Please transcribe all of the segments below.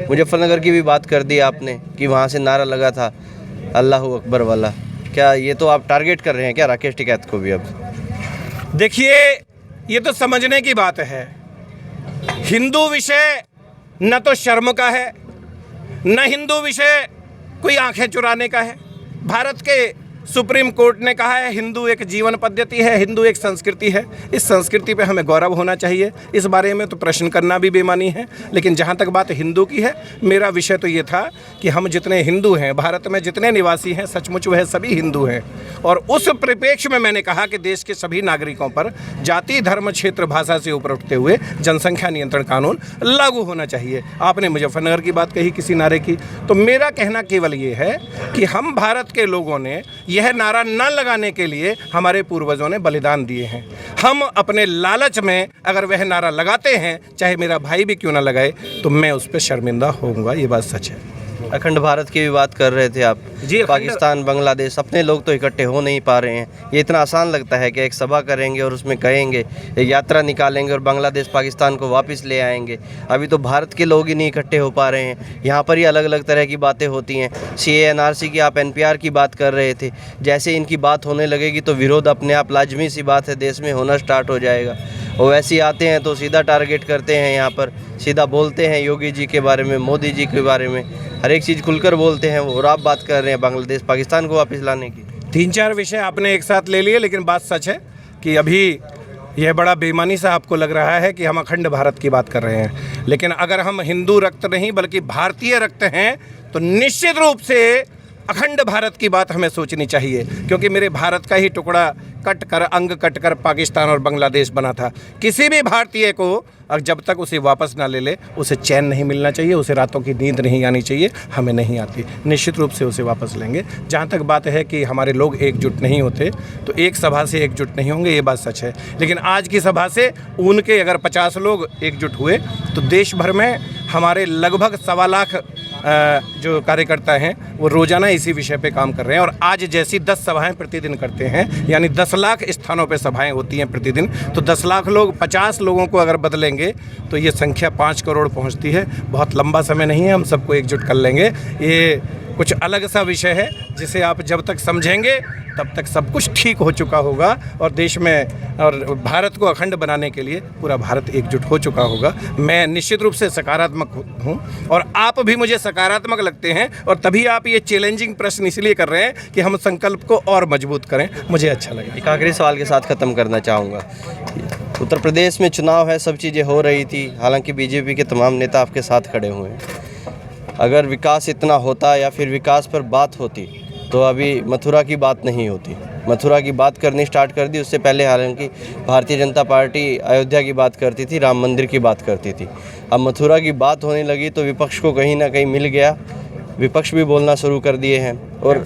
मुजफ्फरनगर की भी बात कर दी आपने कि वहाँ से नारा लगा था अल्लाह अकबर वाला। क्या ये तो आप टारगेट कर रहे हैं क्या राकेश टिकैत को भी? अब देखिए, ये तो समझने की बात है। हिंदू विषय न तो शर्म का है, न हिंदू विषय कोई आंखें चुराने का है। भारत के सुप्रीम कोर्ट ने कहा है हिंदू एक जीवन पद्धति है, हिंदू एक संस्कृति है। इस संस्कृति पे हमें गौरव होना चाहिए। इस बारे में तो प्रश्न करना भी बेमानी है। लेकिन जहाँ तक बात हिंदू की है, मेरा विषय तो ये था कि हम जितने हिंदू हैं, भारत में जितने निवासी हैं, सचमुच वह सभी हिंदू हैं। और उस परिप्रेक्ष्य में मैंने कहा कि देश के सभी नागरिकों पर जाति, धर्म, क्षेत्र, भाषा से ऊपर उठते हुए जनसंख्या नियंत्रण कानून लागू होना चाहिए। आपने मुजफ्फरनगर की बात कही किसी नारे की, तो मेरा कहना केवल ये है कि हम भारत के लोगों ने यह नारा न लगाने के लिए हमारे पूर्वजों ने बलिदान दिए हैं। हम अपने लालच में अगर वह नारा लगाते हैं, चाहे मेरा भाई भी क्यों ना लगाए, तो मैं उस पर शर्मिंदा होऊंगा। ये बात सच है। अखंड भारत की भी बात कर रहे थे आप जी। पाकिस्तान, बांग्लादेश, अपने लोग तो इकट्ठे हो नहीं पा रहे हैं। ये इतना आसान लगता है कि एक सभा करेंगे और उसमें कहेंगे, एक यात्रा निकालेंगे और बांग्लादेश पाकिस्तान को वापस ले आएंगे। अभी तो भारत के लोग ही नहीं इकट्ठे हो पा रहे हैं। यहाँ पर ही अलग अलग तरह की बातें होती हैं। CAA NRC की आप NPR की बात कर रहे थे। जैसे इनकी बात होने लगेगी तो विरोध अपने आप लाजमी सी बात है देश में होना स्टार्ट हो जाएगा। और वैसे ही आते हैं तो सीधा टारगेट करते हैं, यहाँ पर सीधा बोलते हैं योगी जी के बारे में, मोदी जी के बारे में, हर एक चीज़ खुलकर बोलते हैं। और आप बात कर रहे हैं बांग्लादेश पाकिस्तान को वापस लाने की। 3-4 विषय आपने एक साथ ले लिए, लेकिन बात सच है कि अभी यह बड़ा बेईमानी सा आपको लग रहा है कि हम अखंड भारत की बात कर रहे हैं। लेकिन अगर हम हिंदू रक्त नहीं बल्कि भारतीय रक्त हैं, तो निश्चित रूप से अखंड भारत की बात हमें सोचनी चाहिए। क्योंकि मेरे भारत का ही टुकड़ा कट कर, अंग कट कर पाकिस्तान और बांग्लादेश बना था। किसी भी भारतीय को जब तक उसे वापस ना ले ले, उसे चैन नहीं मिलना चाहिए, उसे रातों की नींद नहीं आनी चाहिए। हमें नहीं आती। निश्चित रूप से उसे वापस लेंगे। जहाँ तक बात है कि हमारे लोग एकजुट नहीं होते, तो एक सभा से एकजुट नहीं होंगे, ये बात सच है। लेकिन आज की सभा से उनके अगर 50 लोग एकजुट हुए, तो देश भर में हमारे लगभग 1.25 लाख जो कार्यकर्ता हैं वो रोज़ाना इसी विषय पे काम कर रहे हैं। और आज जैसी 10 सभाएं प्रतिदिन करते हैं, यानी 10 लाख स्थानों पे सभाएं होती हैं प्रतिदिन, तो 10 लाख लोग 50 लोगों को अगर बदलेंगे तो ये संख्या 5 करोड़ पहुंचती है। बहुत लंबा समय नहीं है, हम सबको एकजुट कर लेंगे। ये कुछ अलग सा विषय है जिसे आप जब तक समझेंगे तब तक सब कुछ ठीक हो चुका होगा और देश में और भारत को अखंड बनाने के लिए पूरा भारत एकजुट हो चुका होगा। मैं निश्चित रूप से सकारात्मक हूँ और आप भी मुझे सकारात्मक लगते हैं, और तभी आप ये चैलेंजिंग प्रश्न इसलिए कर रहे हैं कि हम संकल्प को और मजबूत करें। मुझे अच्छा लगा। एक आखिरी सवाल के साथ ख़त्म करना चाहूँगा। उत्तर प्रदेश में चुनाव है, सब चीज़ें हो रही थी, हालांकि BJP के तमाम नेता आपके साथ खड़े हुए हैं। अगर विकास इतना होता या फिर विकास पर बात होती तो अभी मथुरा की बात नहीं होती। मथुरा की बात करनी स्टार्ट कर दी। उससे पहले हालांकि भारतीय जनता पार्टी अयोध्या की बात करती थी, राम मंदिर की बात करती थी। अब मथुरा की बात होने लगी तो विपक्ष को कहीं ना कहीं मिल गया। विपक्ष भी बोलना शुरू कर दिए हैं और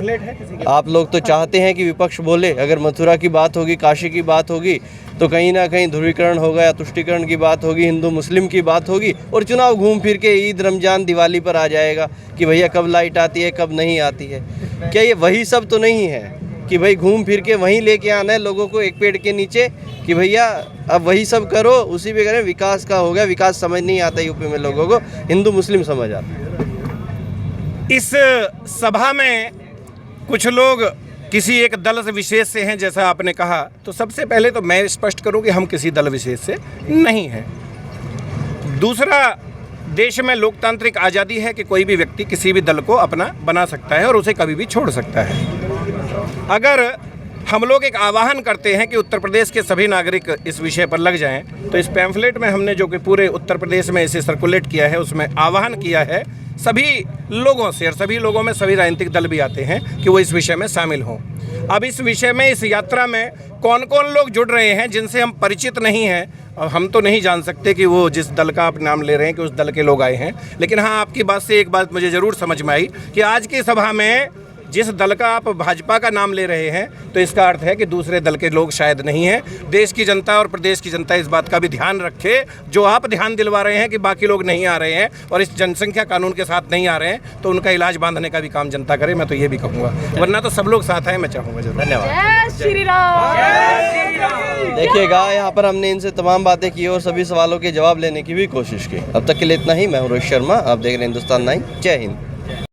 आप लोग तो चाहते हैं कि विपक्ष बोले। अगर मथुरा की बात होगी, काशी की बात होगी, तो कहीं ना कहीं ध्रुवीकरण होगा या तुष्टीकरण की बात होगी, हिंदू मुस्लिम की बात होगी, और चुनाव घूम फिर के ईद, रमजान, दिवाली पर आ जाएगा कि भैया कब लाइट आती है, कब नहीं आती है। क्या ये वही सब तो नहीं है कि भाई घूम फिर के वहीं लेके आना है लोगों को एक पेड़ के नीचे कि भैया अब वही सब करो, उसी पे करें? विकास का हो गया, विकास समझ नहीं आता यूपी में लोगों को, हिंदू मुस्लिम समझ आता है। इस सभा में कुछ लोग किसी एक दल से विशेष से हैं, जैसा आपने कहा। तो सबसे पहले तो मैं स्पष्ट करूं कि हम किसी दल विशेष से नहीं हैं। दूसरा, देश में लोकतांत्रिक आज़ादी है कि कोई भी व्यक्ति किसी भी दल को अपना बना सकता है और उसे कभी भी छोड़ सकता है। अगर हम लोग एक आह्वान करते हैं कि उत्तर प्रदेश के सभी नागरिक इस विषय पर लग जाएं, तो इस पैम्फलेट में हमने जो कि पूरे उत्तर प्रदेश में इसे सर्कुलेट किया है, उसमें आह्वान किया है सभी लोगों से, और सभी लोगों में सभी राजनीतिक दल भी आते हैं कि वो इस विषय में शामिल हों। अब इस विषय में, इस यात्रा में कौन कौन लोग जुड़ रहे हैं जिनसे हम परिचित नहीं हैं, और हम तो नहीं जान सकते कि वो जिस दल का आप नाम ले रहे हैं कि उस दल के लोग आए हैं। लेकिन हाँ, आपकी बात से एक बात मुझे ज़रूर समझ में आई कि आज की सभा में जिस दल का आप भाजपा का नाम ले रहे हैं तो इसका अर्थ है कि दूसरे दल के लोग शायद नहीं हैं। देश की जनता और प्रदेश की जनता इस बात का भी ध्यान रखे, जो आप ध्यान दिलवा रहे हैं कि बाकी लोग नहीं आ रहे हैं और इस जनसंख्या कानून के साथ नहीं आ रहे हैं, तो उनका इलाज बांधने का भी काम जनता करे। मैं तो ये भी कहूँगा, वरना तो सब लोग साथ हैं, मैं चाहूँगा जरूर। धन्यवाद। जय श्री राम। देखिएगा, यहाँ पर हमने इनसे तमाम बातें की और सभी सवालों के जवाब लेने की भी कोशिश की। अब तक के लिए इतना ही। मैं हूँ रोहित शर्मा, आप देख रहे हैं हिंदुस्तान 9। जय हिंद।